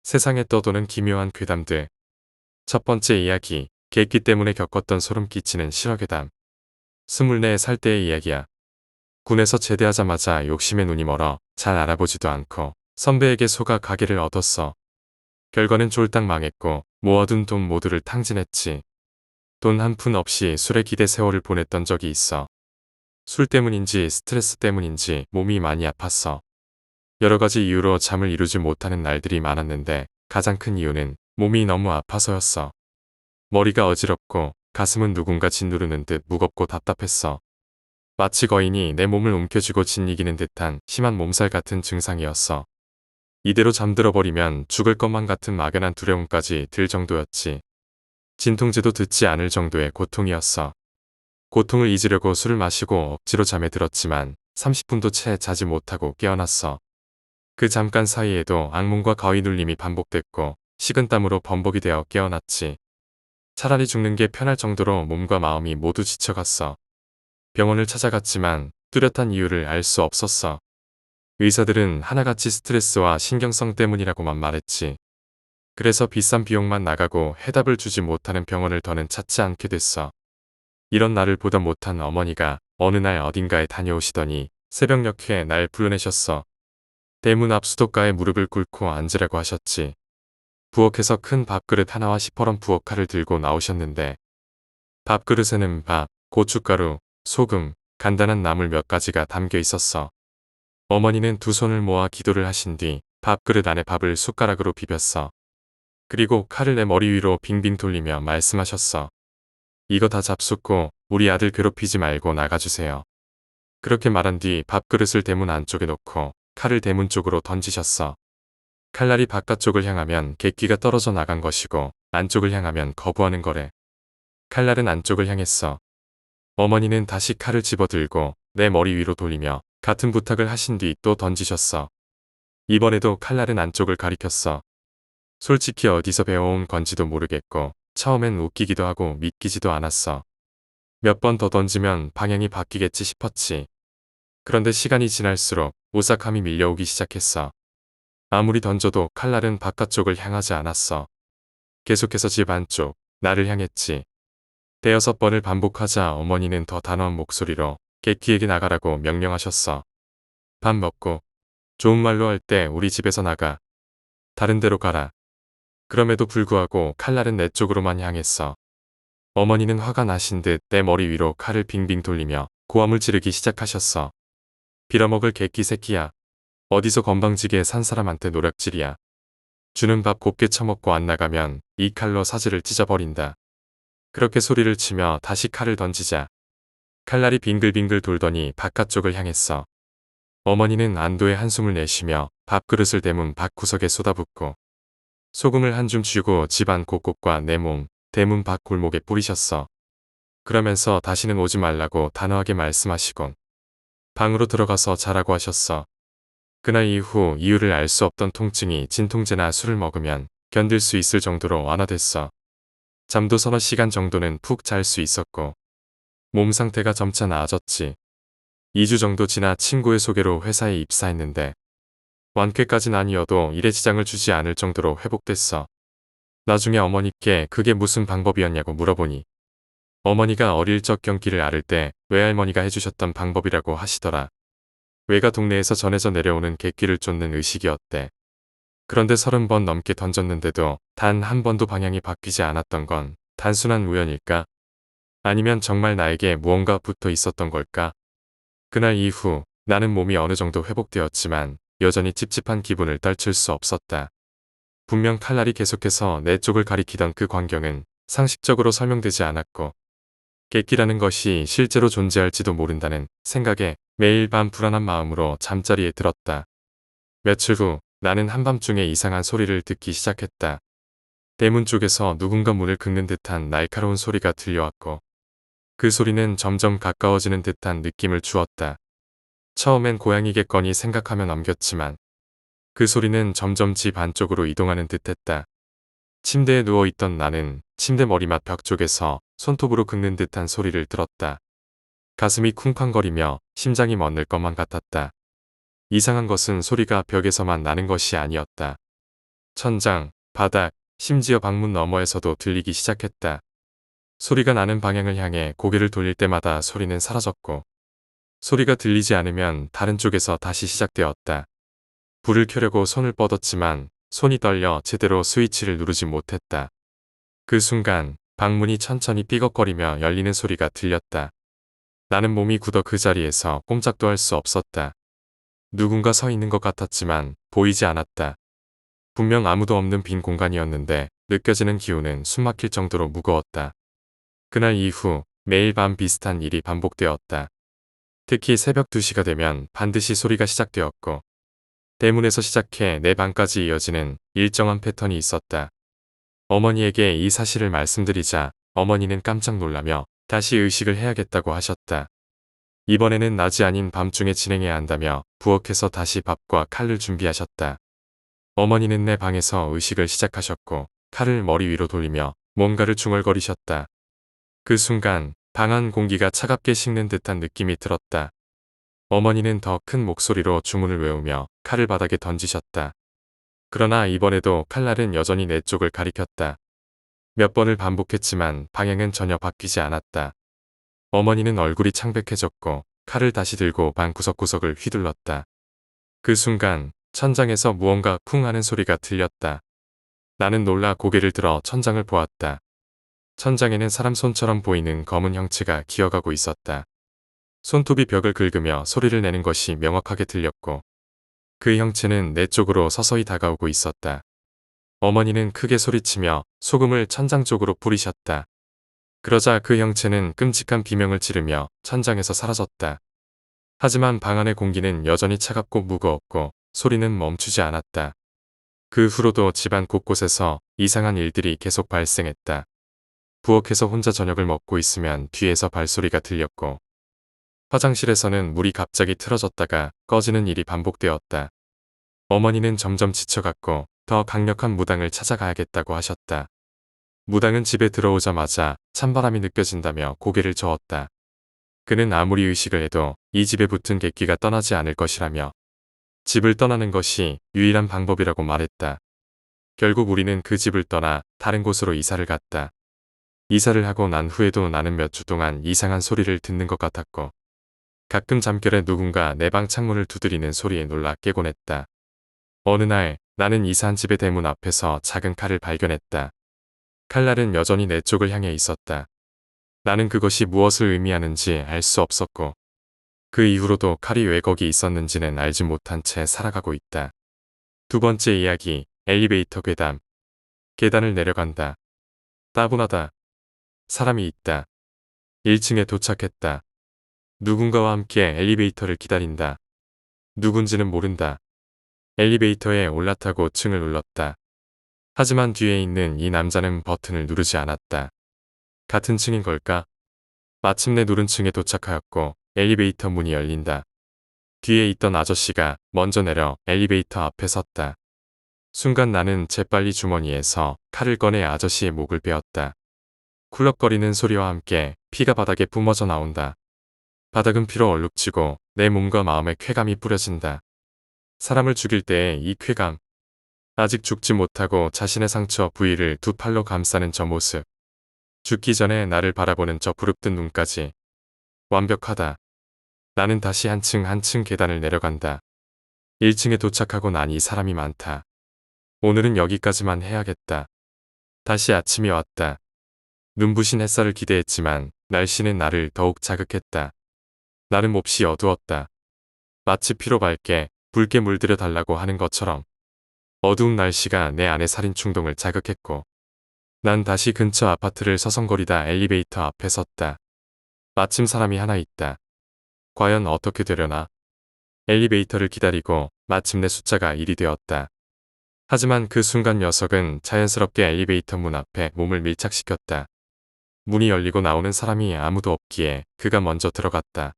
세상에 떠도는 기묘한 괴담들. 첫 번째 이야기, 개끼 때문에 겪었던 소름 끼치는 실화괴담. 24살 때의 이야기야. 군에서 제대하자마자 욕심에 눈이 멀어 잘 알아보지도 않고 선배에게 속아 가게를 얻었어. 결과는 쫄딱 망했고 모아둔 돈 모두를 탕진했지. 돈 한 푼 없이 술에 기대 세월을 보냈던 적이 있어. 술 때문인지 스트레스 때문인지 몸이 많이 아팠어. 여러 가지 이유로 잠을 이루지 못하는 날들이 많았는데 가장 큰 이유는 몸이 너무 아파서였어. 머리가 어지럽고 가슴은 누군가 짓누르는 듯 무겁고 답답했어. 마치 거인이 내 몸을 움켜쥐고 짓이기는 듯한 심한 몸살 같은 증상이었어. 이대로 잠들어 버리면 죽을 것만 같은 막연한 두려움까지 들 정도였지. 진통제도 듣지 않을 정도의 고통이었어. 고통을 잊으려고 술을 마시고 억지로 잠에 들었지만 30분도 채 자지 못하고 깨어났어. 그 잠깐 사이에도 악몽과 거위 눌림이 반복됐고 식은땀으로 범벅이 되어 깨어났지. 차라리 죽는 게 편할 정도로 몸과 마음이 모두 지쳐갔어. 병원을 찾아갔지만 뚜렷한 이유를 알 수 없었어. 의사들은 하나같이 스트레스와 신경성 때문이라고만 말했지. 그래서 비싼 비용만 나가고 해답을 주지 못하는 병원을 더는 찾지 않게 됐어. 이런 나를 보다 못한 어머니가 어느 날 어딘가에 다녀오시더니 새벽녘에 날 불러내셨어. 대문 앞 수도가에 무릎을 꿇고 앉으라고 하셨지. 부엌에서 큰 밥그릇 하나와 시퍼런 부엌칼을 들고 나오셨는데 밥그릇에는 밥, 고춧가루, 소금, 간단한 나물 몇 가지가 담겨 있었어. 어머니는 두 손을 모아 기도를 하신 뒤 밥그릇 안에 밥을 숟가락으로 비볐어. 그리고 칼을 내 머리 위로 빙빙 돌리며 말씀하셨어. 이거 다 잡숫고 우리 아들 괴롭히지 말고 나가주세요. 그렇게 말한 뒤 밥그릇을 대문 안쪽에 놓고 칼을 대문 쪽으로 던지셨어. 칼날이 바깥쪽을 향하면 객기가 떨어져 나간 것이고 안쪽을 향하면 거부하는 거래. 칼날은 안쪽을 향했어. 어머니는 다시 칼을 집어들고 내 머리 위로 돌리며 같은 부탁을 하신 뒤 또 던지셨어. 이번에도 칼날은 안쪽을 가리켰어. 솔직히 어디서 배워온 건지도 모르겠고 처음엔 웃기기도 하고 믿기지도 않았어. 몇 번 더 던지면 방향이 바뀌겠지 싶었지. 그런데 시간이 지날수록 오싹함이 밀려오기 시작했어. 아무리 던져도 칼날은 바깥쪽을 향하지 않았어. 계속해서 집 안쪽, 나를 향했지. 대여섯 번을 반복하자 어머니는 더 단호한 목소리로 객기에게 나가라고 명령하셨어. 밥 먹고 좋은 말로 할 때 우리 집에서 나가. 다른 데로 가라. 그럼에도 불구하고 칼날은 내 쪽으로만 향했어. 어머니는 화가 나신 듯 내 머리 위로 칼을 빙빙 돌리며 고함을 지르기 시작하셨어. 빌어먹을 객기 새끼야. 어디서 건방지게 산 사람한테 노략질이야. 주는 밥 곱게 처먹고 안 나가면 이 칼로 사지를 찢어버린다. 그렇게 소리를 치며 다시 칼을 던지자 칼날이 빙글빙글 돌더니 바깥쪽을 향했어. 어머니는 안도의 한숨을 내쉬며 밥그릇을 대문 밖구석에 쏟아붓고 소금을 한 줌 쥐고 집안 곳곳과 내 몸, 대문 밖 골목에 뿌리셨어. 그러면서 다시는 오지 말라고 단호하게 말씀하시곤 방으로 들어가서 자라고 하셨어. 그날 이후 이유를 알 수 없던 통증이 진통제나 술을 먹으면 견딜 수 있을 정도로 완화됐어. 잠도 서너 시간 정도는 푹 잘 수 있었고 몸 상태가 점차 나아졌지. 2주 정도 지나 친구의 소개로 회사에 입사했는데 완쾌까진 아니어도 일에 지장을 주지 않을 정도로 회복됐어. 나중에 어머니께 그게 무슨 방법이었냐고 물어보니 어머니가 어릴 적 경기를 앓을 때 외할머니가 해주셨던 방법이라고 하시더라. 외가 동네에서 전해져 내려오는 객기를 쫓는 의식이었대. 그런데 30번 넘게 던졌는데도 단 한 번도 방향이 바뀌지 않았던 건 단순한 우연일까? 아니면 정말 나에게 무언가 붙어 있었던 걸까? 그날 이후 나는 몸이 어느 정도 회복되었지만 여전히 찝찝한 기분을 떨칠 수 없었다. 분명 칼날이 계속해서 내 쪽을 가리키던 그 광경은 상식적으로 설명되지 않았고 객기라는 것이 실제로 존재할지도 모른다는 생각에 매일 밤 불안한 마음으로 잠자리에 들었다. 며칠 후 나는 한밤중에 이상한 소리를 듣기 시작했다. 대문 쪽에서 누군가 문을 긁는 듯한 날카로운 소리가 들려왔고 그 소리는 점점 가까워지는 듯한 느낌을 주었다. 처음엔 고양이겠거니 생각하며 넘겼지만 그 소리는 점점 집 안쪽으로 이동하는 듯했다. 침대에 누워있던 나는 침대 머리맡 벽 쪽에서 손톱으로 긁는 듯한 소리를 들었다. 가슴이 쿵쾅거리며 심장이 멎는 것만 같았다. 이상한 것은 소리가 벽에서만 나는 것이 아니었다. 천장, 바닥, 심지어 방문 너머에서도 들리기 시작했다. 소리가 나는 방향을 향해 고개를 돌릴 때마다 소리는 사라졌고 소리가 들리지 않으면 다른 쪽에서 다시 시작되었다. 불을 켜려고 손을 뻗었지만 손이 떨려 제대로 스위치를 누르지 못했다. 그 순간 방문이 천천히 삐걱거리며 열리는 소리가 들렸다. 나는 몸이 굳어 그 자리에서 꼼짝도 할 수 없었다. 누군가 서 있는 것 같았지만 보이지 않았다. 분명 아무도 없는 빈 공간이었는데 느껴지는 기운은 숨막힐 정도로 무거웠다. 그날 이후 매일 밤 비슷한 일이 반복되었다. 특히 새벽 2시가 되면 반드시 소리가 시작되었고 대문에서 시작해 내 방까지 이어지는 일정한 패턴이 있었다. 어머니에게 이 사실을 말씀드리자 어머니는 깜짝 놀라며 다시 의식을 해야겠다고 하셨다. 이번에는 낮이 아닌 밤중에 진행해야 한다며 부엌에서 다시 밥과 칼을 준비하셨다. 어머니는 내 방에서 의식을 시작하셨고 칼을 머리 위로 돌리며 뭔가를 중얼거리셨다. 그 순간 방 안 공기가 차갑게 식는 듯한 느낌이 들었다. 어머니는 더 큰 목소리로 주문을 외우며 칼을 바닥에 던지셨다. 그러나 이번에도 칼날은 여전히 내 쪽을 가리켰다. 몇 번을 반복했지만 방향은 전혀 바뀌지 않았다. 어머니는 얼굴이 창백해졌고 칼을 다시 들고 방 구석구석을 휘둘렀다. 그 순간 천장에서 무언가 쿵 하는 소리가 들렸다. 나는 놀라 고개를 들어 천장을 보았다. 천장에는 사람 손처럼 보이는 검은 형체가 기어가고 있었다. 손톱이 벽을 긁으며 소리를 내는 것이 명확하게 들렸고 그 형체는 내 쪽으로 서서히 다가오고 있었다. 어머니는 크게 소리치며 소금을 천장 쪽으로 뿌리셨다. 그러자 그 형체는 끔찍한 비명을 지르며 천장에서 사라졌다. 하지만 방 안의 공기는 여전히 차갑고 무거웠고 소리는 멈추지 않았다. 그 후로도 집안 곳곳에서 이상한 일들이 계속 발생했다. 부엌에서 혼자 저녁을 먹고 있으면 뒤에서 발소리가 들렸고 화장실에서는 물이 갑자기 틀어졌다가 꺼지는 일이 반복되었다. 어머니는 점점 지쳐갔고 더 강력한 무당을 찾아가야겠다고 하셨다. 무당은 집에 들어오자마자 찬바람이 느껴진다며 고개를 저었다. 그는 아무리 의식을 해도 이 집에 붙은 객기가 떠나지 않을 것이라며 집을 떠나는 것이 유일한 방법이라고 말했다. 결국 우리는 그 집을 떠나 다른 곳으로 이사를 갔다. 이사를 하고 난 후에도 나는 몇 주 동안 이상한 소리를 듣는 것 같았고 가끔 잠결에 누군가 내 방 창문을 두드리는 소리에 놀라 깨곤 했다. 어느 날 나는 이사한 집의 대문 앞에서 작은 칼을 발견했다. 칼날은 여전히 내 쪽을 향해 있었다. 나는 그것이 무엇을 의미하는지 알 수 없었고 그 이후로도 칼이 왜 거기 있었는지는 알지 못한 채 살아가고 있다. 두 번째 이야기, 엘리베이터 괴담. 계단을 내려간다. 따분하다. 사람이 있다. 1층에 도착했다. 누군가와 함께 엘리베이터를 기다린다. 누군지는 모른다. 엘리베이터에 올라타고 층을 눌렀다. 하지만 뒤에 있는 이 남자는 버튼을 누르지 않았다. 같은 층인 걸까? 마침내 누른 층에 도착하였고 엘리베이터 문이 열린다. 뒤에 있던 아저씨가 먼저 내려 엘리베이터 앞에 섰다. 순간 나는 재빨리 주머니에서 칼을 꺼내 아저씨의 목을 베었다. 쿨럭거리는 소리와 함께 피가 바닥에 뿜어져 나온다. 바닥은 피로 얼룩지고 내 몸과 마음에 쾌감이 뿌려진다. 사람을 죽일 때의 이 쾌감. 아직 죽지 못하고 자신의 상처 부위를 두 팔로 감싸는 저 모습. 죽기 전에 나를 바라보는 저 부릅뜬 눈까지. 완벽하다. 나는 다시 한층 한층 계단을 내려간다. 1층에 도착하고 나니 사람이 많다. 오늘은 여기까지만 해야겠다. 다시 아침이 왔다. 눈부신 햇살을 기대했지만 날씨는 나를 더욱 자극했다. 나는 몹시 어두웠다. 마치 피로 밝게 붉게 물들여 달라고 하는 것처럼 어두운 날씨가 내 안의 살인 충동을 자극했고 난 다시 근처 아파트를 서성거리다 엘리베이터 앞에 섰다. 마침 사람이 하나 있다. 과연 어떻게 되려나? 엘리베이터를 기다리고 마침내 숫자가 1이 되었다. 하지만 그 순간 녀석은 자연스럽게 엘리베이터 문 앞에 몸을 밀착시켰다. 문이 열리고 나오는 사람이 아무도 없기에 그가 먼저 들어갔다.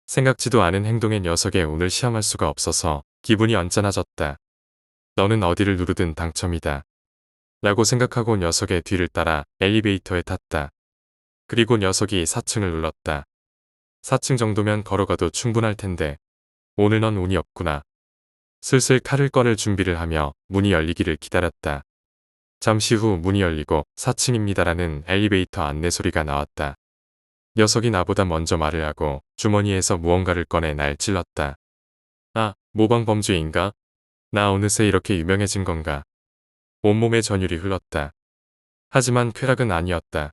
생각지도 않은 행동의 녀석의 운을 시험할 수가 없어서 기분이 언짢아졌다. 너는 어디를 누르든 당첨이다. 라고 생각하고 녀석의 뒤를 따라 엘리베이터에 탔다. 그리고 녀석이 4층을 눌렀다. 4층 정도면 걸어가도 충분할 텐데 오늘 넌 운이 없구나. 슬슬 칼을 꺼낼 준비를 하며 문이 열리기를 기다렸다. 잠시 후 문이 열리고 4층입니다라는 엘리베이터 안내 소리가 나왔다. 녀석이 나보다 먼저 말을 하고 주머니에서 무언가를 꺼내 날 찔렀다. 아, 모방범죄인가? 나 어느새 이렇게 유명해진 건가? 온몸에 전율이 흘렀다. 하지만 쾌락은 아니었다.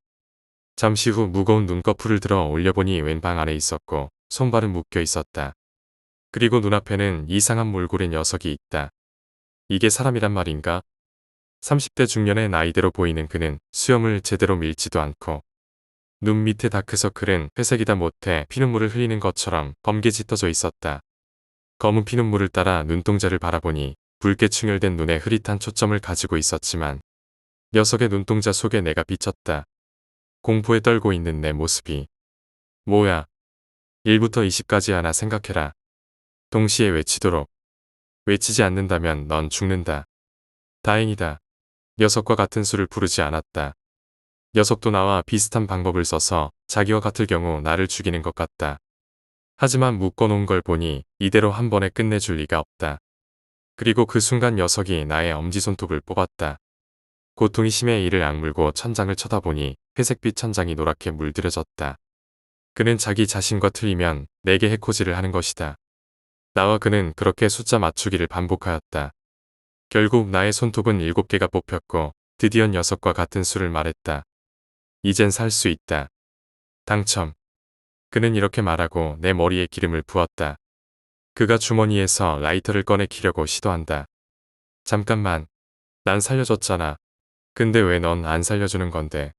잠시 후 무거운 눈꺼풀을 들어 올려보니 웬 방 안에 있었고 손발은 묶여 있었다. 그리고 눈앞에는 이상한 몰골의 녀석이 있다. 이게 사람이란 말인가? 30대 중년의 나이대로 보이는 그는 수염을 제대로 밀지도 않고 눈 밑에 다크서클은 회색이다 못해 피눈물을 흘리는 것처럼 검게 짙어져 있었다. 검은 피눈물을 따라 눈동자를 바라보니 붉게 충혈된 눈에 흐릿한 초점을 가지고 있었지만 녀석의 눈동자 속에 내가 비쳤다. 공포에 떨고 있는 내 모습이. 뭐야. 1부터 20까지 하나 생각해라. 동시에 외치도록. 외치지 않는다면 넌 죽는다. 다행이다. 녀석과 같은 수를 부르지 않았다. 녀석도 나와 비슷한 방법을 써서 자기와 같을 경우 나를 죽이는 것 같다. 하지만 묶어놓은 걸 보니 이대로 한 번에 끝내줄 리가 없다. 그리고 그 순간 녀석이 나의 엄지손톱을 뽑았다. 고통이 심해 이를 악물고 천장을 쳐다보니 회색빛 천장이 노랗게 물들여졌다. 그는 자기 자신과 틀리면 내게 해코지를 하는 것이다. 나와 그는 그렇게 숫자 맞추기를 반복하였다. 결국 나의 손톱은 7개가 뽑혔고 드디어 녀석과 같은 수를 말했다. 이젠 살 수 있다. 당첨. 그는 이렇게 말하고 내 머리에 기름을 부었다. 그가 주머니에서 라이터를 꺼내 키려고 시도한다. 잠깐만. 난 살려줬잖아. 근데 왜 넌 안 살려주는 건데?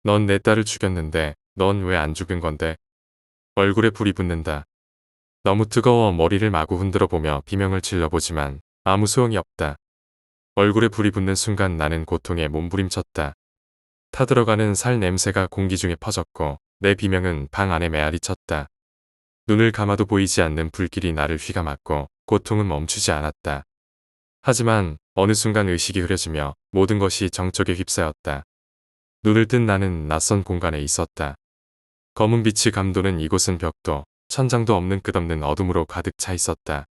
넌 내 딸을 죽였는데 넌 왜 안 죽은 건데? 얼굴에 불이 붙는다. 너무 뜨거워 머리를 마구 흔들어 보며 비명을 질러보지만 아무 소용이 없다. 얼굴에 불이 붙는 순간 나는 고통에 몸부림쳤다. 타들어가는 살 냄새가 공기 중에 퍼졌고 내 비명은 방 안에 메아리 쳤다. 눈을 감아도 보이지 않는 불길이 나를 휘감았고 고통은 멈추지 않았다. 하지만 어느 순간 의식이 흐려지며 모든 것이 정적에 휩싸였다. 눈을 뜬 나는 낯선 공간에 있었다. 검은 빛이 감도는 이곳은 벽도 천장도 없는 끝없는 어둠으로 가득 차 있었다.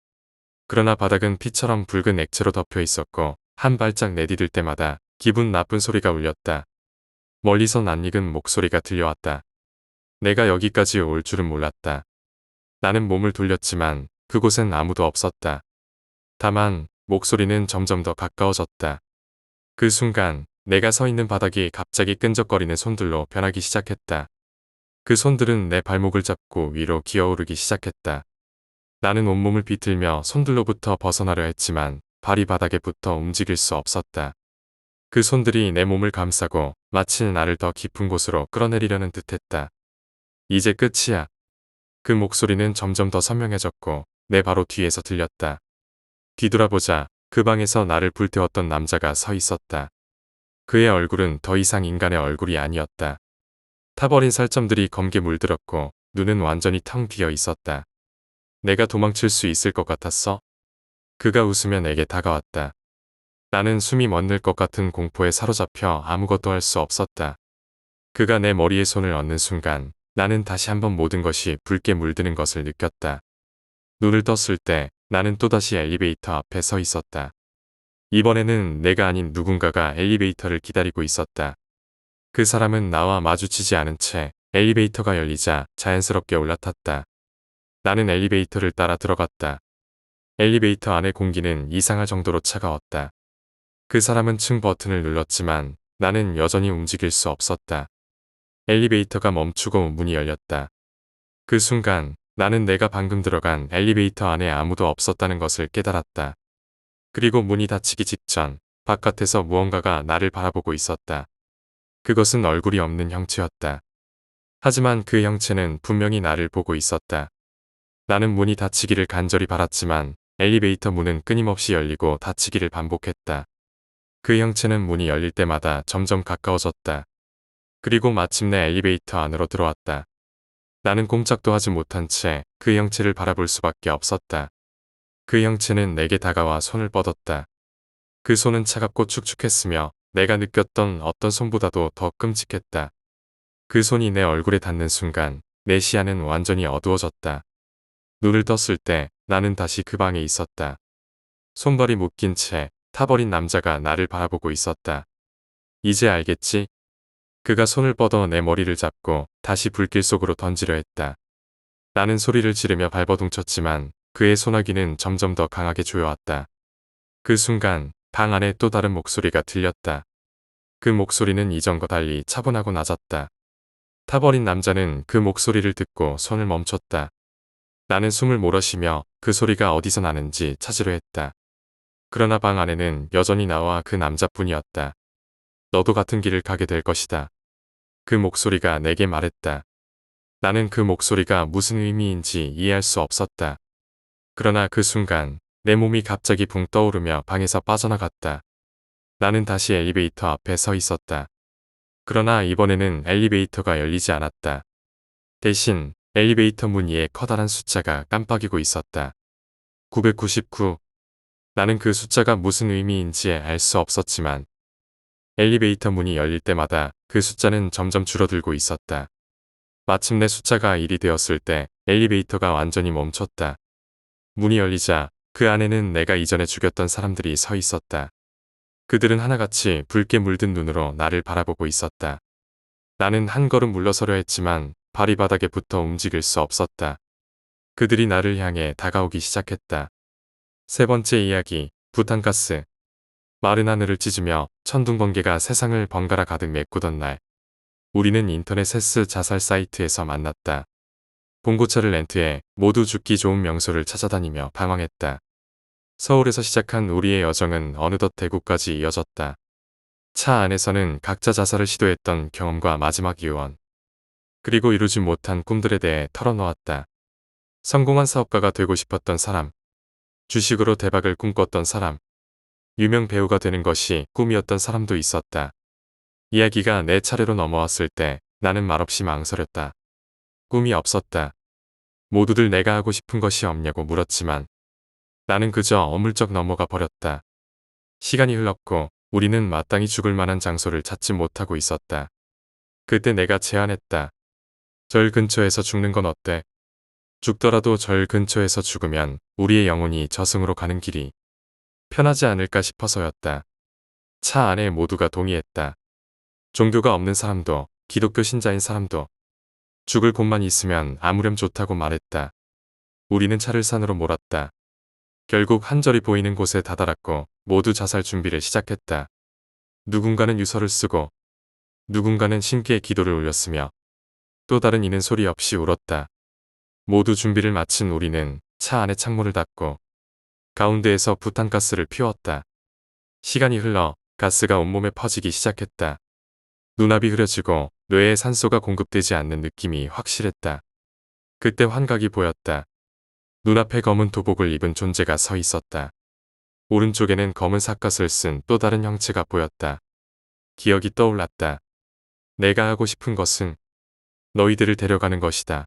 그러나 바닥은 피처럼 붉은 액체로 덮여 있었고 한 발짝 내디딜 때마다 기분 나쁜 소리가 울렸다. 멀리서 낯익은 목소리가 들려왔다. 내가 여기까지 올 줄은 몰랐다. 나는 몸을 돌렸지만 그곳엔 아무도 없었다. 다만 목소리는 점점 더 가까워졌다. 그 순간 내가 서 있는 바닥이 갑자기 끈적거리는 손들로 변하기 시작했다. 그 손들은 내 발목을 잡고 위로 기어오르기 시작했다. 나는 온몸을 비틀며 손들로부터 벗어나려 했지만 발이 바닥에 붙어 움직일 수 없었다. 그 손들이 내 몸을 감싸고 마치 나를 더 깊은 곳으로 끌어내리려는 듯했다. 이제 끝이야. 그 목소리는 점점 더 선명해졌고 내 바로 뒤에서 들렸다. 뒤돌아보자 그 방에서 나를 불태웠던 남자가 서 있었다. 그의 얼굴은 더 이상 인간의 얼굴이 아니었다. 타버린 살점들이 검게 물들었고 눈은 완전히 텅 비어 있었다. 내가 도망칠 수 있을 것 같았어? 그가 웃으며 내게 다가왔다. 나는 숨이 멎는 것 같은 공포에 사로잡혀 아무것도 할 수 없었다. 그가 내 머리에 손을 얹는 순간 나는 다시 한번 모든 것이 붉게 물드는 것을 느꼈다. 눈을 떴을 때 나는 또다시 엘리베이터 앞에 서 있었다. 이번에는 내가 아닌 누군가가 엘리베이터를 기다리고 있었다. 그 사람은 나와 마주치지 않은 채 엘리베이터가 열리자 자연스럽게 올라탔다. 나는 엘리베이터를 따라 들어갔다. 엘리베이터 안의 공기는 이상할 정도로 차가웠다. 그 사람은 층 버튼을 눌렀지만 나는 여전히 움직일 수 없었다. 엘리베이터가 멈추고 문이 열렸다. 그 순간 나는 내가 방금 들어간 엘리베이터 안에 아무도 없었다는 것을 깨달았다. 그리고 문이 닫히기 직전 바깥에서 무언가가 나를 바라보고 있었다. 그것은 얼굴이 없는 형체였다. 하지만 그 형체는 분명히 나를 보고 있었다. 나는 문이 닫히기를 간절히 바랐지만 엘리베이터 문은 끊임없이 열리고 닫히기를 반복했다. 그 형체는 문이 열릴 때마다 점점 가까워졌다. 그리고 마침내 엘리베이터 안으로 들어왔다. 나는 꼼짝도 하지 못한 채 그 형체를 바라볼 수밖에 없었다. 그 형체는 내게 다가와 손을 뻗었다. 그 손은 차갑고 축축했으며 내가 느꼈던 어떤 손보다도 더 끔찍했다. 그 손이 내 얼굴에 닿는 순간 내 시야는 완전히 어두워졌다. 눈을 떴을 때 나는 다시 그 방에 있었다. 손발이 묶인 채 타버린 남자가 나를 바라보고 있었다. 이제 알겠지? 그가 손을 뻗어 내 머리를 잡고 다시 불길 속으로 던지려 했다. 나는 소리를 지르며 발버둥쳤지만 그의 소나기는 점점 더 강하게 조여왔다. 그 순간 방 안에 또 다른 목소리가 들렸다. 그 목소리는 이전과 달리 차분하고 낮았다. 타버린 남자는 그 목소리를 듣고 손을 멈췄다. 나는 숨을 몰아쉬며 그 소리가 어디서 나는지 찾으려 했다. 그러나 방 안에는 여전히 나와 그 남자뿐이었다. 너도 같은 길을 가게 될 것이다. 그 목소리가 내게 말했다. 나는 그 목소리가 무슨 의미인지 이해할 수 없었다. 그러나 그 순간 내 몸이 갑자기 붕 떠오르며 방에서 빠져나갔다. 나는 다시 엘리베이터 앞에 서 있었다. 그러나 이번에는 엘리베이터가 열리지 않았다. 대신 엘리베이터 문 위에 커다란 숫자가 깜빡이고 있었다. 999. 나는 그 숫자가 무슨 의미인지 알 수 없었지만 엘리베이터 문이 열릴 때마다 그 숫자는 점점 줄어들고 있었다. 마침내 숫자가 1이 되었을 때 엘리베이터가 완전히 멈췄다. 문이 열리자 그 안에는 내가 이전에 죽였던 사람들이 서 있었다. 그들은 하나같이 붉게 물든 눈으로 나를 바라보고 있었다. 나는 한 걸음 물러서려 했지만 발이 바닥에 붙어 움직일 수 없었다. 그들이 나를 향해 다가오기 시작했다. 세 번째 이야기, 부탄가스. 마른 하늘을 찢으며 천둥번개가 세상을 번갈아 가득 메꾸던 날. 우리는 인터넷 헬스 자살 사이트에서 만났다. 봉고차를 렌트해 모두 죽기 좋은 명소를 찾아다니며 방황했다. 서울에서 시작한 우리의 여정은 어느덧 대구까지 이어졌다. 차 안에서는 각자 자살을 시도했던 경험과 마지막 유언, 그리고 이루지 못한 꿈들에 대해 털어놓았다. 성공한 사업가가 되고 싶었던 사람, 주식으로 대박을 꿈꿨던 사람, 유명 배우가 되는 것이 꿈이었던 사람도 있었다. 이야기가 내 차례로 넘어왔을 때 나는 말없이 망설였다. 꿈이 없었다. 모두들 내가 하고 싶은 것이 없냐고 물었지만 나는 그저 어물쩍 넘어가 버렸다. 시간이 흘렀고 우리는 마땅히 죽을 만한 장소를 찾지 못하고 있었다. 그때 내가 제안했다. 절 근처에서 죽는 건 어때? 죽더라도 절 근처에서 죽으면 우리의 영혼이 저승으로 가는 길이 편하지 않을까 싶어서였다. 차 안에 모두가 동의했다. 종교가 없는 사람도, 기독교 신자인 사람도, 죽을 곳만 있으면 아무렴 좋다고 말했다. 우리는 차를 산으로 몰았다. 결국 한 절이 보이는 곳에 다다랐고 모두 자살 준비를 시작했다. 누군가는 유서를 쓰고 누군가는 신기의 기도를 올렸으며 또 다른 이는 소리 없이 울었다. 모두 준비를 마친 우리는 차 안에 창문을 닫고 가운데에서 부탄가스를 피웠다. 시간이 흘러 가스가 온몸에 퍼지기 시작했다. 눈앞이 흐려지고 뇌에 산소가 공급되지 않는 느낌이 확실했다. 그때 환각이 보였다. 눈앞에 검은 도복을 입은 존재가 서 있었다. 오른쪽에는 검은 삿갓을 쓴 또 다른 형체가 보였다. 기억이 떠올랐다. 내가 하고 싶은 것은 너희들을 데려가는 것이다.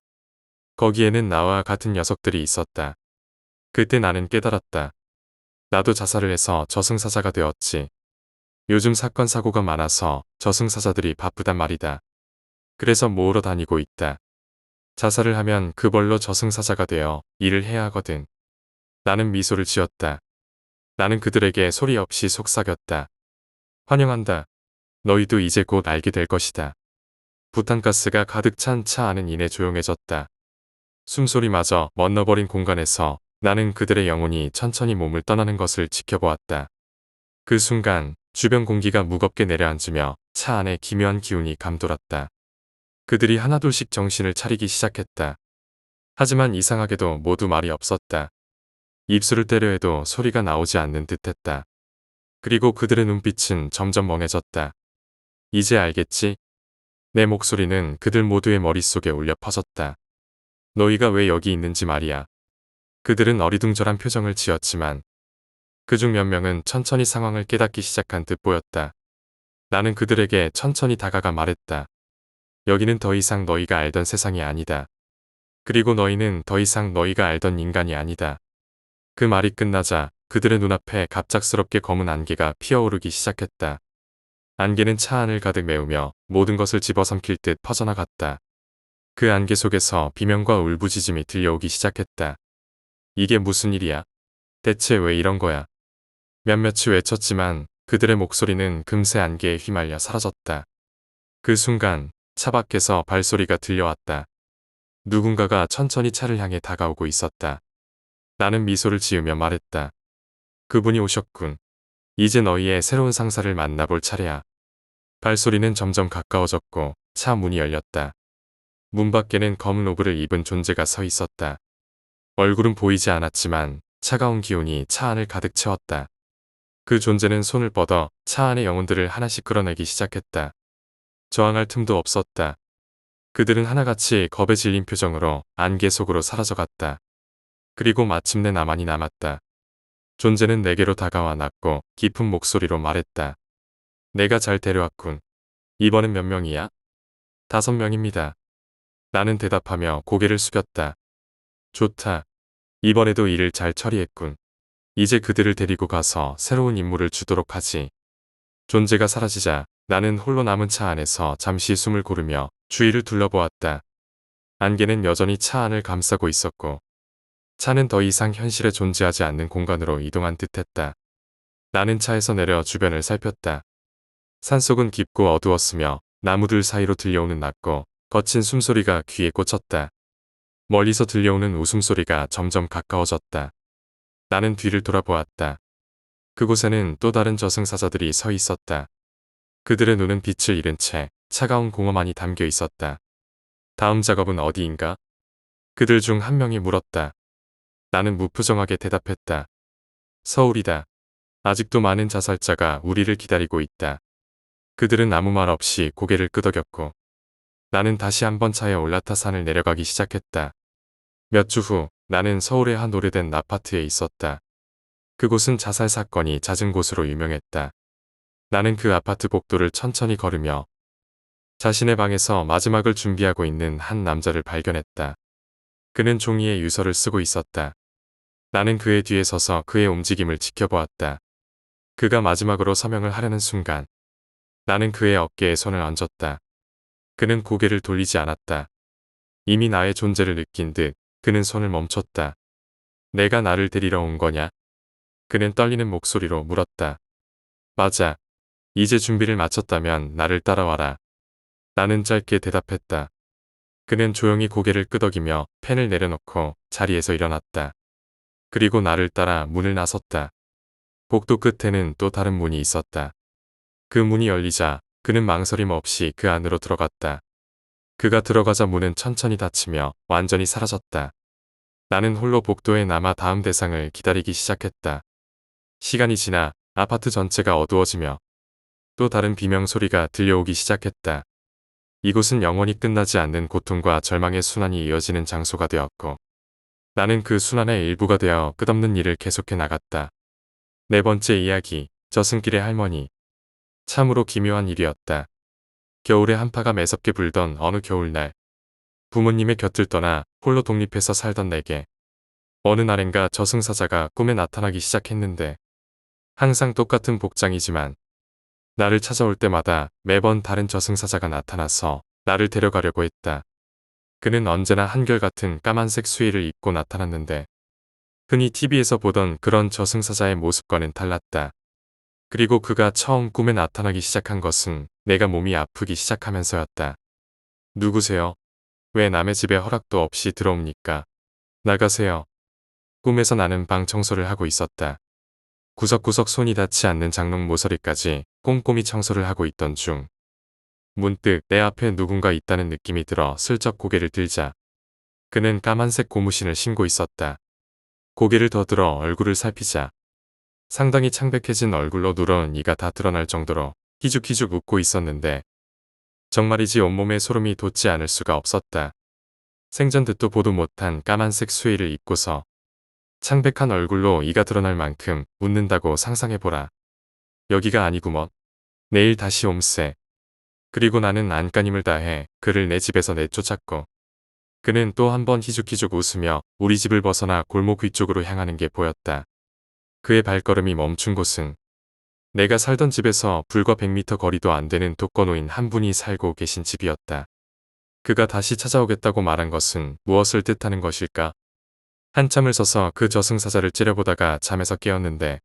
거기에는 나와 같은 녀석들이 있었다. 그때 나는 깨달았다. 나도 자살을 해서 저승사자가 되었지. 요즘 사건 사고가 많아서 저승사자들이 바쁘단 말이다. 그래서 모으러 다니고 있다. 자살을 하면 그 벌로 저승사자가 되어 일을 해야 하거든. 나는 미소를 지었다. 나는 그들에게 소리 없이 속삭였다. 환영한다. 너희도 이제 곧 알게 될 것이다. 부탄가스가 가득 찬 차 안은 이내 조용해졌다. 숨소리마저 멋넣어버린 공간에서 나는 그들의 영혼이 천천히 몸을 떠나는 것을 지켜보았다. 그 순간 주변 공기가 무겁게 내려앉으며 차 안에 기묘한 기운이 감돌았다. 그들이 하나둘씩 정신을 차리기 시작했다. 하지만 이상하게도 모두 말이 없었다. 입술을 때려 해도 소리가 나오지 않는 듯했다. 그리고 그들의 눈빛은 점점 멍해졌다. 이제 알겠지? 내 목소리는 그들 모두의 머릿속에 울려 퍼졌다. 너희가 왜 여기 있는지 말이야. 그들은 어리둥절한 표정을 지었지만 그중 몇 명은 천천히 상황을 깨닫기 시작한 듯 보였다. 나는 그들에게 천천히 다가가 말했다. 여기는 더 이상 너희가 알던 세상이 아니다. 그리고 너희는 더 이상 너희가 알던 인간이 아니다. 그 말이 끝나자 그들의 눈앞에 갑작스럽게 검은 안개가 피어오르기 시작했다. 안개는 차 안을 가득 메우며 모든 것을 집어삼킬 듯 퍼져나갔다. 그 안개 속에서 비명과 울부짖음이 들려오기 시작했다. 이게 무슨 일이야? 대체 왜 이런 거야? 몇몇이 외쳤지만 그들의 목소리는 금세 안개에 휘말려 사라졌다. 그 순간 차 밖에서 발소리가 들려왔다. 누군가가 천천히 차를 향해 다가오고 있었다. 나는 미소를 지으며 말했다. 그분이 오셨군. 이제 너희의 새로운 상사를 만나볼 차례야. 발소리는 점점 가까워졌고 차 문이 열렸다. 문 밖에는 검은 오브를 입은 존재가 서 있었다. 얼굴은 보이지 않았지만 차가운 기운이 차 안을 가득 채웠다. 그 존재는 손을 뻗어 차 안의 영혼들을 하나씩 끌어내기 시작했다. 저항할 틈도 없었다. 그들은 하나같이 겁에 질린 표정으로 안개 속으로 사라져갔다. 그리고 마침내 나만이 남았다. 존재는 내게로 다가와 낮고 깊은 목소리로 말했다. 내가 잘 데려왔군. 이번엔 몇 명이야? 5명입니다. 나는 대답하며 고개를 숙였다. 좋다. 이번에도 일을 잘 처리했군. 이제 그들을 데리고 가서 새로운 임무를 주도록 하지. 존재가 사라지자 나는 홀로 남은 차 안에서 잠시 숨을 고르며 주위를 둘러보았다. 안개는 여전히 차 안을 감싸고 있었고 차는 더 이상 현실에 존재하지 않는 공간으로 이동한 듯했다. 나는 차에서 내려 주변을 살폈다. 산속은 깊고 어두웠으며 나무들 사이로 들려오는 낮고 거친 숨소리가 귀에 꽂혔다. 멀리서 들려오는 웃음소리가 점점 가까워졌다. 나는 뒤를 돌아보았다. 그곳에는 또 다른 저승사자들이 서 있었다. 그들의 눈은 빛을 잃은 채 차가운 공허만이 담겨 있었다. 다음 작업은 어디인가? 그들 중 한 명이 물었다. 나는 무표정하게 대답했다. 서울이다. 아직도 많은 자살자가 우리를 기다리고 있다. 그들은 아무 말 없이 고개를 끄덕였고 나는 다시 한번 차에 올라타 산을 내려가기 시작했다. 몇 주 후 나는 서울의 한 오래된 아파트에 있었다. 그곳은 자살 사건이 잦은 곳으로 유명했다. 나는 그 아파트 복도를 천천히 걸으며 자신의 방에서 마지막을 준비하고 있는 한 남자를 발견했다. 그는 종이에 유서를 쓰고 있었다. 나는 그의 뒤에 서서 그의 움직임을 지켜보았다. 그가 마지막으로 서명을 하려는 순간 나는 그의 어깨에 손을 얹었다. 그는 고개를 돌리지 않았다. 이미 나의 존재를 느낀 듯 그는 손을 멈췄다. 내가 나를 데리러 온 거냐? 그는 떨리는 목소리로 물었다. 맞아. 이제 준비를 마쳤다면 나를 따라와라. 나는 짧게 대답했다. 그는 조용히 고개를 끄덕이며 펜을 내려놓고 자리에서 일어났다. 그리고 나를 따라 문을 나섰다. 복도 끝에는 또 다른 문이 있었다. 그 문이 열리자 그는 망설임 없이 그 안으로 들어갔다. 그가 들어가자 문은 천천히 닫히며 완전히 사라졌다. 나는 홀로 복도에 남아 다음 대상을 기다리기 시작했다. 시간이 지나 아파트 전체가 어두워지며 또 다른 비명소리가 들려오기 시작했다. 이곳은 영원히 끝나지 않는 고통과 절망의 순환이 이어지는 장소가 되었고 나는 그 순환의 일부가 되어 끝없는 일을 계속해 나갔다. 네 번째 이야기, 저승길의 할머니. 참으로 기묘한 일이었다. 겨울에 한파가 매섭게 불던 어느 겨울날 부모님의 곁을 떠나 홀로 독립해서 살던 내게 어느 날엔가 저승사자가 꿈에 나타나기 시작했는데 항상 똑같은 복장이지만 나를 찾아올 때마다 매번 다른 저승사자가 나타나서 나를 데려가려고 했다. 그는 언제나 한결같은 까만색 수의를 입고 나타났는데 흔히 TV에서 보던 그런 저승사자의 모습과는 달랐다. 그리고 그가 처음 꿈에 나타나기 시작한 것은 내가 몸이 아프기 시작하면서였다. 누구세요? 왜 남의 집에 허락도 없이 들어옵니까? 나가세요. 꿈에서 나는 방 청소를 하고 있었다. 구석구석 손이 닿지 않는 장롱 모서리까지 꼼꼼히 청소를 하고 있던 중 문득 내 앞에 누군가 있다는 느낌이 들어 슬쩍 고개를 들자 그는 까만색 고무신을 신고 있었다. 고개를 더 들어 얼굴을 살피자 상당히 창백해진 얼굴로 누런 이가 다 드러날 정도로 희죽희죽 웃고 있었는데 정말이지 온몸에 소름이 돋지 않을 수가 없었다. 생전 듣도 보도 못한 까만색 수의를 입고서 창백한 얼굴로 이가 드러날 만큼 웃는다고 상상해보라. 여기가 아니구먼. 내일 다시 옴세. 그리고 나는 안간힘을 다해 그를 내 집에서 내쫓았고 그는 또 한 번 희죽희죽 웃으며 우리 집을 벗어나 골목 위쪽으로 향하는 게 보였다. 그의 발걸음이 멈춘 곳은 내가 살던 집에서 불과 100m 거리도 안 되는 독거노인 한 분이 살고 계신 집이었다. 그가 다시 찾아오겠다고 말한 것은 무엇을 뜻하는 것일까? 한참을 서서 그 저승사자를 째려보다가 잠에서 깨었는데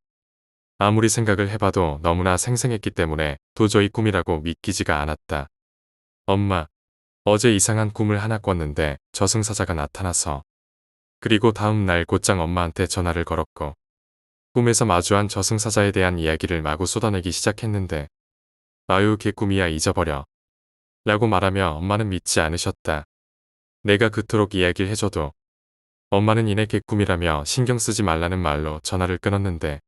아무리 생각을 해봐도 너무나 생생했기 때문에 도저히 꿈이라고 믿기지가 않았다. 엄마, 어제 이상한 꿈을 하나 꿨는데 저승사자가 나타나서. 그리고 다음 날 곧장 엄마한테 전화를 걸었고 꿈에서 마주한 저승사자에 대한 이야기를 마구 쏟아내기 시작했는데 아유 개꿈이야 잊어버려 라고 말하며 엄마는 믿지 않으셨다. 내가 그토록 이야기를 해줘도 엄마는 이내 개꿈이라며 신경 쓰지 말라는 말로 전화를 끊었는데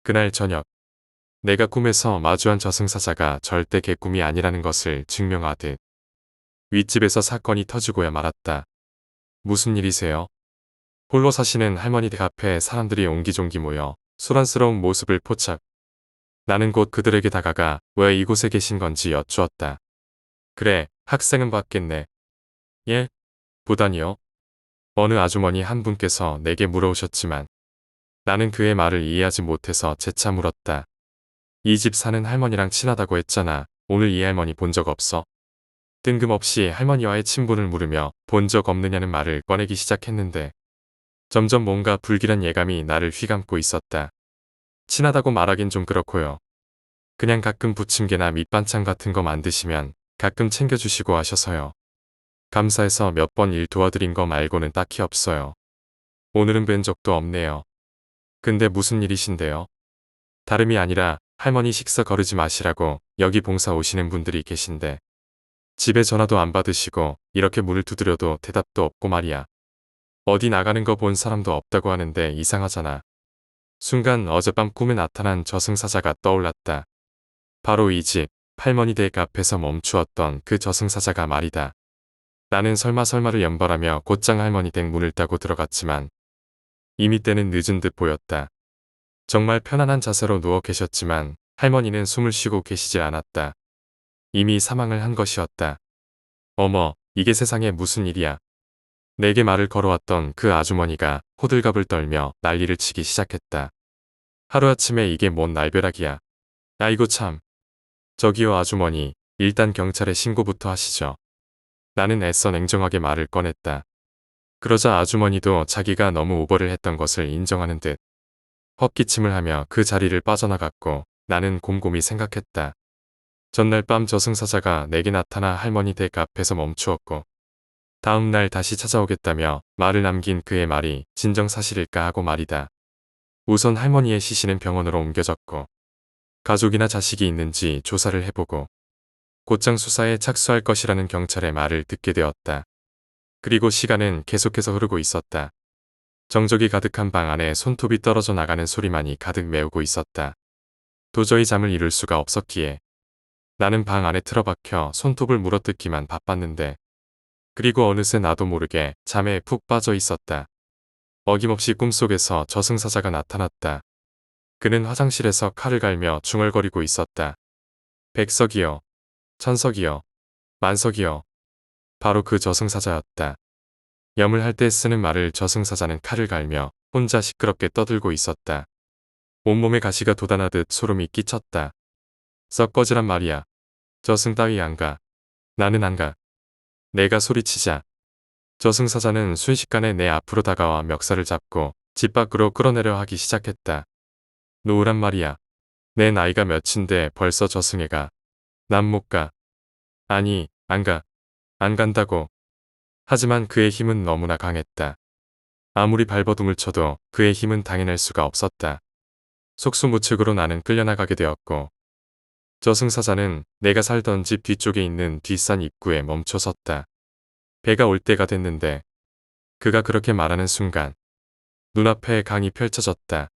그날 저녁 내가 꿈에서 마주한 저승사자가 절대 개꿈이 아니라는 것을 증명하듯 윗집에서 사건이 터지고야 말았다. 무슨 일이세요? 홀로 사시는 할머니 댁 앞에 사람들이 옹기종기 모여 소란스러운 모습을 포착. 나는 곧 그들에게 다가가 왜 이곳에 계신 건지 여쭈었다. 그래, 학생은 봤겠네. 예? 보다니요? 어느 아주머니 한 분께서 내게 물어오셨지만 나는 그의 말을 이해하지 못해서 재차 물었다. 이 집 사는 할머니랑 친하다고 했잖아. 오늘 이 할머니 본 적 없어? 뜬금없이 할머니와의 친분을 물으며 본 적 없느냐는 말을 꺼내기 시작했는데 점점 뭔가 불길한 예감이 나를 휘감고 있었다. 친하다고 말하긴 좀 그렇고요. 그냥 가끔 부침개나 밑반찬 같은 거 만드시면 가끔 챙겨주시고 하셔서요. 감사해서 몇 번 일 도와드린 거 말고는 딱히 없어요. 오늘은 뵌 적도 없네요. 근데 무슨 일이신데요? 다름이 아니라 할머니 식사 거르지 마시라고 여기 봉사 오시는 분들이 계신데 집에 전화도 안 받으시고 이렇게 문을 두드려도 대답도 없고 말이야. 어디 나가는 거 본 사람도 없다고 하는데 이상하잖아. 순간 어젯밤 꿈에 나타난 저승사자가 떠올랐다. 바로 이 집 할머니 댁 앞에서 멈추었던 그 저승사자가 말이다. 나는 설마를 연발하며 곧장 할머니 댁 문을 따고 들어갔지만 이미 때는 늦은 듯 보였다. 정말 편안한 자세로 누워 계셨지만 할머니는 숨을 쉬고 계시질 않았다. 이미 사망을 한 것이었다. 어머, 이게 세상에 무슨 일이야. 내게 말을 걸어왔던 그 아주머니가 호들갑을 떨며 난리를 치기 시작했다. 하루아침에 이게 뭔 날벼락이야. 아이고 참. 저기요 아주머니, 일단 경찰에 신고부터 하시죠. 나는 애써 냉정하게 말을 꺼냈다. 그러자 아주머니도 자기가 너무 오버를 했던 것을 인정하는 듯 헛기침을 하며 그 자리를 빠져나갔고 나는 곰곰이 생각했다. 전날 밤 저승사자가 내게 나타나 할머니 댁 앞에서 멈추었고 다음 날 다시 찾아오겠다며 말을 남긴 그의 말이 진정사실일까 하고 말이다. 우선 할머니의 시신은 병원으로 옮겨졌고 가족이나 자식이 있는지 조사를 해보고 곧장 수사에 착수할 것이라는 경찰의 말을 듣게 되었다. 그리고 시간은 계속해서 흐르고 있었다. 정적이 가득한 방 안에 손톱이 떨어져 나가는 소리만이 가득 메우고 있었다. 도저히 잠을 이룰 수가 없었기에 나는 방 안에 틀어박혀 손톱을 물어뜯기만 바빴는데 그리고 어느새 나도 모르게 잠에 푹 빠져 있었다. 어김없이 꿈속에서 저승사자가 나타났다. 그는 화장실에서 칼을 갈며 중얼거리고 있었다. 백석이여, 천석이여, 만석이여. 바로 그 저승사자였다. 염을 할 때 쓰는 말을 저승사자는 칼을 갈며 혼자 시끄럽게 떠들고 있었다. 온몸에 가시가 돋아나듯 소름이 끼쳤다. 썩 꺼지란 말이야. 저승 따위 안 가. 나는 안 가. 내가 소리치자 저승사자는 순식간에 내 앞으로 다가와 멱살을 잡고 집 밖으로 끌어내려 하기 시작했다. 노으란 말이야. 내 나이가 몇인데 벌써 저승에 가. 난 못 가. 아니, 안 가. 안 간다고. 하지만 그의 힘은 너무나 강했다. 아무리 발버둥을 쳐도 그의 힘은 당해낼 수가 없었다. 속수무책으로 나는 끌려나가게 되었고 저승사자는 내가 살던 집 뒤쪽에 있는 뒷산 입구에 멈춰섰다. 배가 올 때가 됐는데 그가 그렇게 말하는 순간 눈앞에 강이 펼쳐졌다.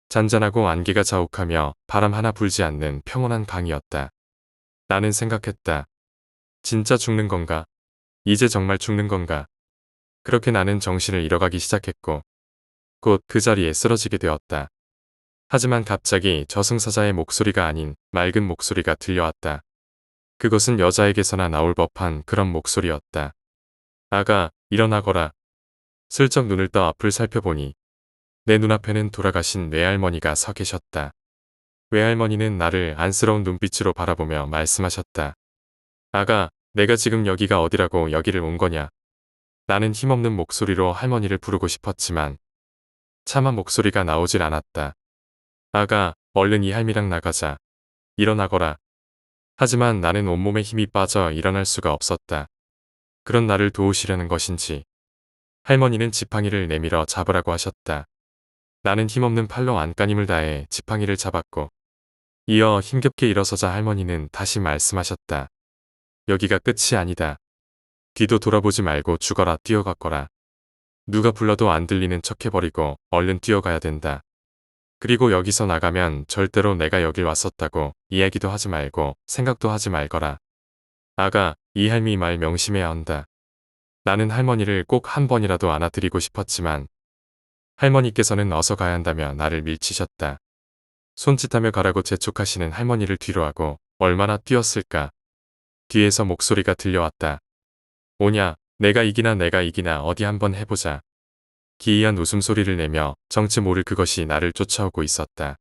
잔잔하고 안개가 자욱하며 바람 하나 불지 않는 평온한 강이었다. 나는 생각했다. 진짜 죽는 건가? 이제 정말 죽는 건가? 그렇게 나는 정신을 잃어가기 시작했고 곧 그 자리에 쓰러지게 되었다. 하지만 갑자기 저승사자의 목소리가 아닌 맑은 목소리가 들려왔다. 그것은 여자에게서나 나올 법한 그런 목소리였다. 아가, 일어나거라. 슬쩍 눈을 떠 앞을 살펴보니 내 눈앞에는 돌아가신 외할머니가 서 계셨다. 외할머니는 나를 안쓰러운 눈빛으로 바라보며 말씀하셨다. 아가, 내가 지금 여기가 어디라고 여기를 온 거냐. 나는 힘없는 목소리로 할머니를 부르고 싶었지만 차마 목소리가 나오질 않았다. 아가, 얼른 이 할미랑 나가자. 일어나거라. 하지만 나는 온몸에 힘이 빠져 일어날 수가 없었다. 그런 나를 도우시려는 것인지 할머니는 지팡이를 내밀어 잡으라고 하셨다. 나는 힘없는 팔로 안간힘을 다해 지팡이를 잡았고 이어 힘겹게 일어서자 할머니는 다시 말씀하셨다. 여기가 끝이 아니다. 뒤도 돌아보지 말고 죽어라 뛰어갔거라. 누가 불러도 안 들리는 척 해버리고 얼른 뛰어가야 된다. 그리고 여기서 나가면 절대로 내가 여길 왔었다고 이야기도 하지 말고 생각도 하지 말거라. 아가, 이 할미 말 명심해야 한다. 나는 할머니를 꼭 한 번이라도 안아드리고 싶었지만 할머니께서는 어서 가야 한다며 나를 밀치셨다. 손짓하며 가라고 재촉하시는 할머니를 뒤로하고 얼마나 뛰었을까. 뒤에서 목소리가 들려왔다. 오냐, 내가 이기나 어디 한번 해보자. 기이한 웃음소리를 내며 정체 모를 그것이 나를 쫓아오고 있었다.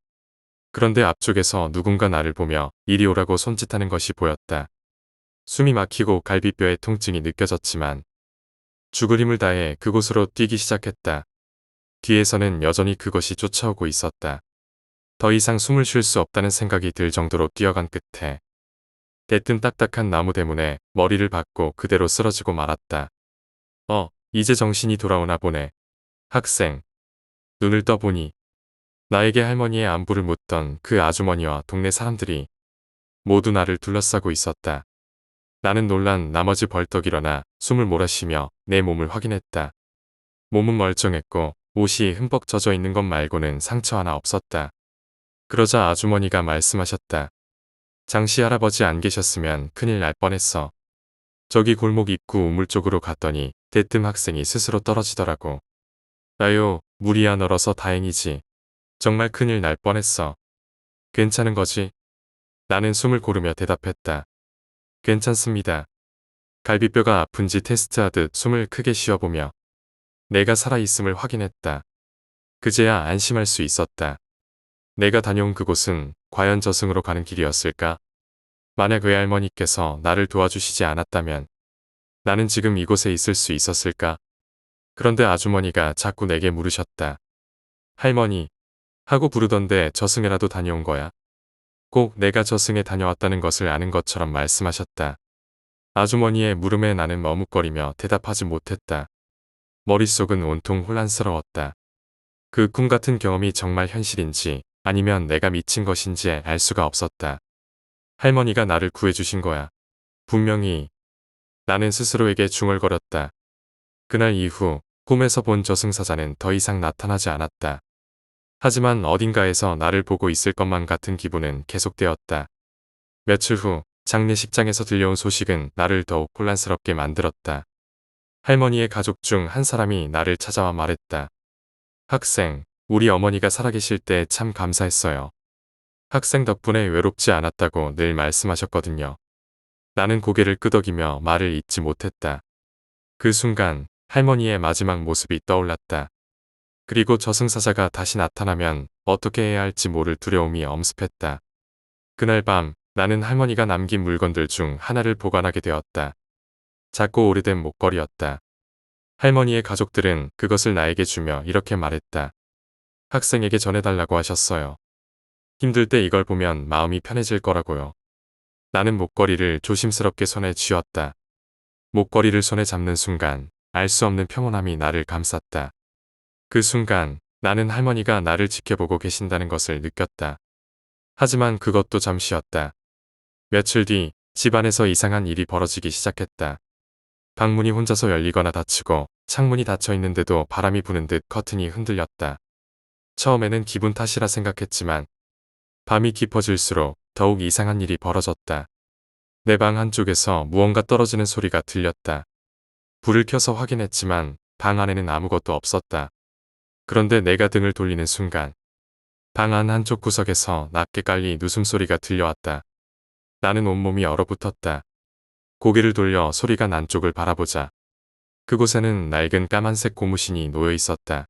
그런데 앞쪽에서 누군가 나를 보며 이리 오라고 손짓하는 것이 보였다. 숨이 막히고 갈비뼈에 통증이 느껴졌지만 죽을 힘을 다해 그곳으로 뛰기 시작했다. 뒤에서는 여전히 그것이 쫓아오고 있었다. 더 이상 숨을 쉴 수 없다는 생각이 들 정도로 뛰어간 끝에 대뜸 딱딱한 나무 대문에 머리를 박고 그대로 쓰러지고 말았다. 이제 정신이 돌아오나 보네. 학생. 눈을 떠보니 나에게 할머니의 안부를 묻던 그 아주머니와 동네 사람들이 모두 나를 둘러싸고 있었다. 나는 놀란 나머지 벌떡 일어나 숨을 몰아쉬며 내 몸을 확인했다. 몸은 멀쩡했고 옷이 흠뻑 젖어 있는 것 말고는 상처 하나 없었다. 그러자 아주머니가 말씀하셨다. 장씨 할아버지 안 계셨으면 큰일 날 뻔했어. 저기 골목 입구 우물 쪽으로 갔더니 대뜸 학생이 스스로 떨어지더라고. 아유, 물이 안 얼어서 다행이지. 정말 큰일 날 뻔했어. 괜찮은 거지? 나는 숨을 고르며 대답했다. 괜찮습니다. 갈비뼈가 아픈지 테스트하듯 숨을 크게 쉬어보며 내가 살아있음을 확인했다. 그제야 안심할 수 있었다. 내가 다녀온 그곳은 과연 저승으로 가는 길이었을까? 만약 외할머니께서 나를 도와주시지 않았다면 나는 지금 이곳에 있을 수 있었을까? 그런데 아주머니가 자꾸 내게 물으셨다. 할머니 하고 부르던데 저승에라도 다녀온 거야? 꼭 내가 저승에 다녀왔다는 것을 아는 것처럼 말씀하셨다. 아주머니의 물음에 나는 머뭇거리며 대답하지 못했다. 머릿속은 온통 혼란스러웠다. 그 꿈 같은 경험이 정말 현실인지 아니면 내가 미친 것인지 알 수가 없었다. 할머니가 나를 구해주신 거야. 분명히. 나는 스스로에게 중얼거렸다. 그날 이후 꿈에서 본 저승사자는 더 이상 나타나지 않았다. 하지만 어딘가에서 나를 보고 있을 것만 같은 기분은 계속되었다. 며칠 후 장례식장에서 들려온 소식은 나를 더욱 혼란스럽게 만들었다. 할머니의 가족 중 한 사람이 나를 찾아와 말했다. 학생, 우리 어머니가 살아계실 때 참 감사했어요. 학생 덕분에 외롭지 않았다고 늘 말씀하셨거든요. 나는 고개를 끄덕이며 말을 잇지 못했다. 그 순간 할머니의 마지막 모습이 떠올랐다. 그리고 저승사자가 다시 나타나면 어떻게 해야 할지 모를 두려움이 엄습했다. 그날 밤 나는 할머니가 남긴 물건들 중 하나를 보관하게 되었다. 작고 오래된 목걸이였다. 할머니의 가족들은 그것을 나에게 주며 이렇게 말했다. 학생에게 전해달라고 하셨어요. 힘들 때 이걸 보면 마음이 편해질 거라고요. 나는 목걸이를 조심스럽게 손에 쥐었다. 목걸이를 손에 잡는 순간 알 수 없는 평온함이 나를 감쌌다. 그 순간 나는 할머니가 나를 지켜보고 계신다는 것을 느꼈다. 하지만 그것도 잠시였다. 며칠 뒤 집안에서 이상한 일이 벌어지기 시작했다. 방문이 혼자서 열리거나 닫히고 창문이 닫혀 있는데도 바람이 부는 듯 커튼이 흔들렸다. 처음에는 기분 탓이라 생각했지만 밤이 깊어질수록 더욱 이상한 일이 벌어졌다. 내 방 한쪽에서 무언가 떨어지는 소리가 들렸다. 불을 켜서 확인했지만 방 안에는 아무것도 없었다. 그런데 내가 등을 돌리는 순간 방 안 한쪽 구석에서 낮게 깔린 웃음소리가 들려왔다. 나는 온몸이 얼어붙었다. 고개를 돌려 소리가 난 쪽을 바라보자 그곳에는 낡은 까만색 고무신이 놓여 있었다.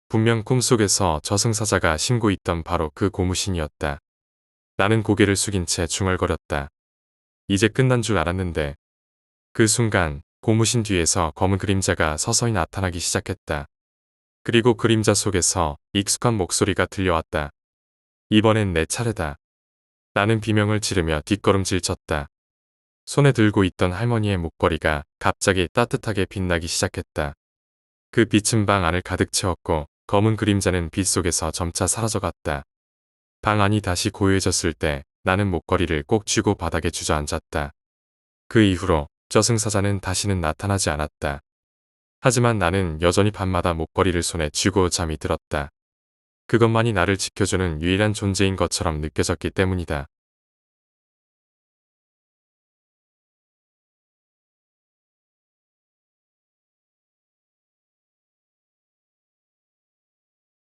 분명 꿈속에서 저승사자가 신고 있던 바로 그 고무신이었다. 나는 고개를 숙인 채 중얼거렸다. 이제 끝난 줄 알았는데. 그 순간 고무신 뒤에서 검은 그림자가 서서히 나타나기 시작했다. 그리고 그림자 속에서 익숙한 목소리가 들려왔다. 이번엔 내 차례다. 나는 비명을 지르며 뒷걸음질 쳤다. 손에 들고 있던 할머니의 목걸이가 갑자기 따뜻하게 빛나기 시작했다. 그 빛은 방 안을 가득 채웠고 검은 그림자는 빛 속에서 점차 사라져갔다. 방 안이 다시 고요해졌을 때 나는 목걸이를 꼭 쥐고 바닥에 주저앉았다. 그 이후로 저승사자는 다시는 나타나지 않았다. 하지만 나는 여전히 밤마다 목걸이를 손에 쥐고 잠이 들었다. 그것만이 나를 지켜주는 유일한 존재인 것처럼 느껴졌기 때문이다.